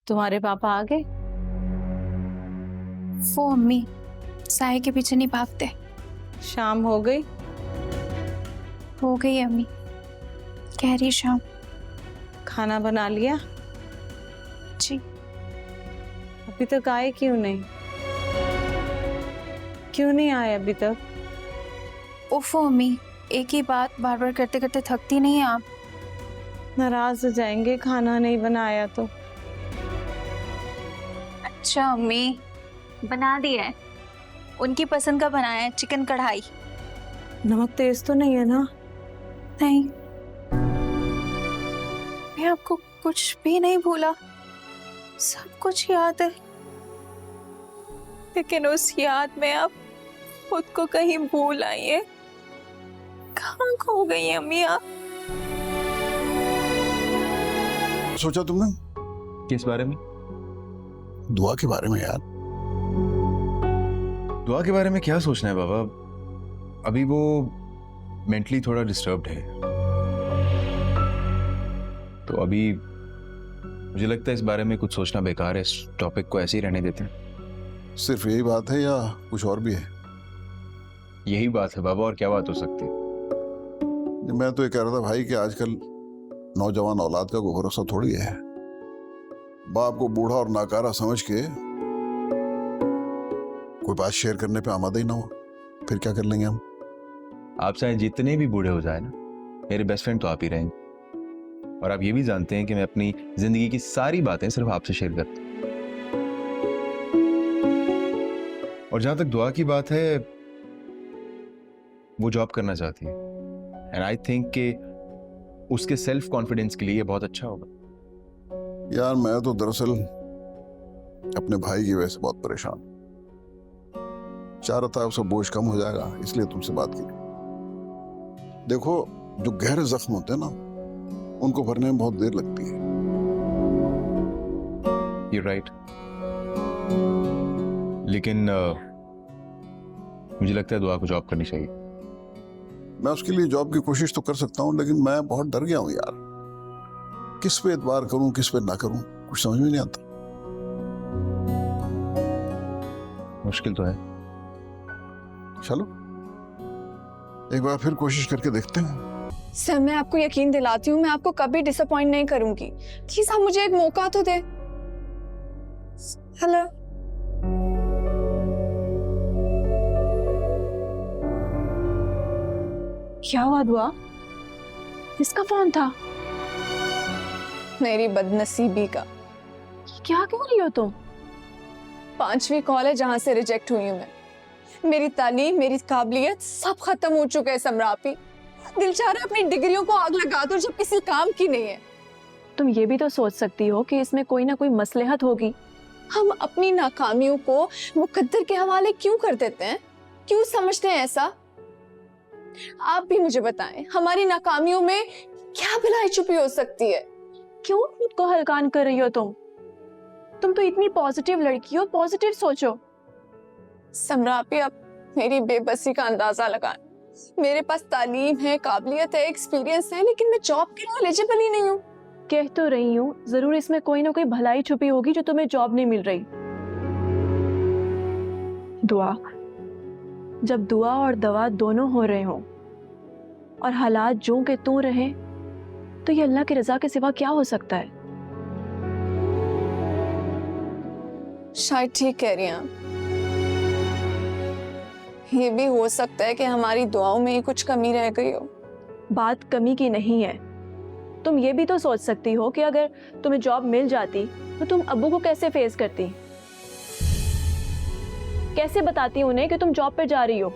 तुम्हारे पापा आ गए? वो अम्मी साय के पीछे नहीं भागते। शाम हो गई? हो गई अम्मी, कह रही शाम। खाना बना लिया? जी। अभी तक आए क्यों नहीं? क्यों नहीं आए अभी तक? ओफो अम्मी, एक ही बात बार बार करते करते थकती नहीं है आप? नाराज हो जाएंगे खाना नहीं बनाया तो। अच्छा अम्मी, बना दिया है, उनकी पसंद का बनाया है, चिकन कढ़ाई। नमक तेज तो नहीं है ना? नहीं, मैं आपको कुछ भी नहीं भूला, सब कुछ याद है, लेकिन उस याद में आप खुद को कहीं भूल आई है। कहाँ खो गई हैं अम्मी आप? सोचा तुमने? किस बारे में? दुआ के बारे में यार। दुआ के बारे में क्या सोचना है बाबा, अभी वो मेंटली थोड़ा डिस्टर्ब्ड है, तो अभी मुझे लगता है इस बारे में कुछ सोचना बेकार है, इस टॉपिक को ऐसे ही रहने देते हैं। सिर्फ यही बात है या कुछ और भी है? यही बात है बाबा, और क्या बात हो सकती है? मैं तो ये कह रहा था भाई कि आजकल नौजवान औलाद का कोई भरोसा थोड़ी है। बाप को बूढ़ा और नाकारा समझ के कोई बात शेयर करने पे आमादा ही ना हो, फिर क्या कर लेंगे हम? आप चाहे जितने भी बूढ़े हो जाए ना, मेरे बेस्ट फ्रेंड तो आप ही रहेंगे, और आप ये भी जानते हैं कि मैं अपनी जिंदगी की सारी बातें सिर्फ आपसे शेयर करता हूं। और जहां तक दुआ की बात है, वो जॉब करना चाहती है, एंड आई थिंक कि उसके सेल्फ कॉन्फिडेंस के लिए ये बहुत अच्छा होगा। यार मैं तो दरअसल अपने भाई की वजह से बहुत परेशान, चाह रहा था उसका बोझ कम हो जाएगा, इसलिए तुमसे बात की। देखो, जो गहरे जख्म होते हैं ना, उनको भरने में बहुत देर लगती है। You're right. लेकिन मुझे लगता है दुआ को जॉब करनी चाहिए। मैं उसके लिए जॉब की कोशिश तो कर सकता हूँ, लेकिन मैं बहुत डर गया हूँ यार। किस पे एतबार करूँ, किस पे ना करूँ, कुछ समझ में नहीं आता। मुश्किल तो है। चलो एक बार फिर कोशिश करके देखते हैं। सर, मैं आपको यकीन दिलाती हूँ, मैं आपको कभी डिसअपॉइंट नहीं करूंगी। प्लीज आप मुझे एक मौका तो दे। हेलो। क्या हुआ दुआ? किसका फोन था? मेरी बदनसीबी का। क्या कह रही हो तुम? 5वीं कॉल है जहां से रिजेक्ट हुई हूं मैं। मेरी तालीम, मेरी काबिलियत सब खत्म हो चुका है समरापी। दिल चाह रहा है अपनी डिग्रियों को आग लगा दो जब किसी काम की नहीं है। तुम ये भी तो सोच सकती हो कि इसमें कोई ना कोई मसलहत होगी। हम अपनी नाकामियों को मुकद्दर के हवाले क्यों कर देते हैं? क्यों समझते हैं ऐसा? आप भी मुझे बताएं, हमारी नाकामियों में क्या भलाई छुपी हो सकती है? क्यों खुद को हलकान कर रही हो तुम? तुम तो इतनी पॉजिटिव लड़की हो, पॉजिटिव सोचो। समरापी, आप मेरी बेबसी का अंदाजा लगाएं। मेरे पास तालीम है, काबिलियत है, एक्सपीरियंस है, लेकिन मैं जॉब के लिए एलिजिबल ही नहीं हूँ। कह तो रही हूँ, जरूर इसमें कोई ना कोई भलाई छुपी होगी जो तुम्हें जॉब नहीं मिल रही। दुआ, जब दुआ और दवा दोनों हो रहे हों और हालात जो के त्यों रहे, तो ये अल्लाह की रजा के सिवा क्या हो सकता है? शायद ठीक कह रही हैं आप। ये भी हो सकता है कि हमारी दुआओं में ही कुछ कमी रह गई हो। बात कमी की नहीं है। तुम ये भी तो सोच सकती हो कि अगर तुम्हें जॉब मिल जाती तो तुम अब्बू को कैसे फेस करती, कैसे बताती उन्हें कि तुम जॉब पर जा रही हो।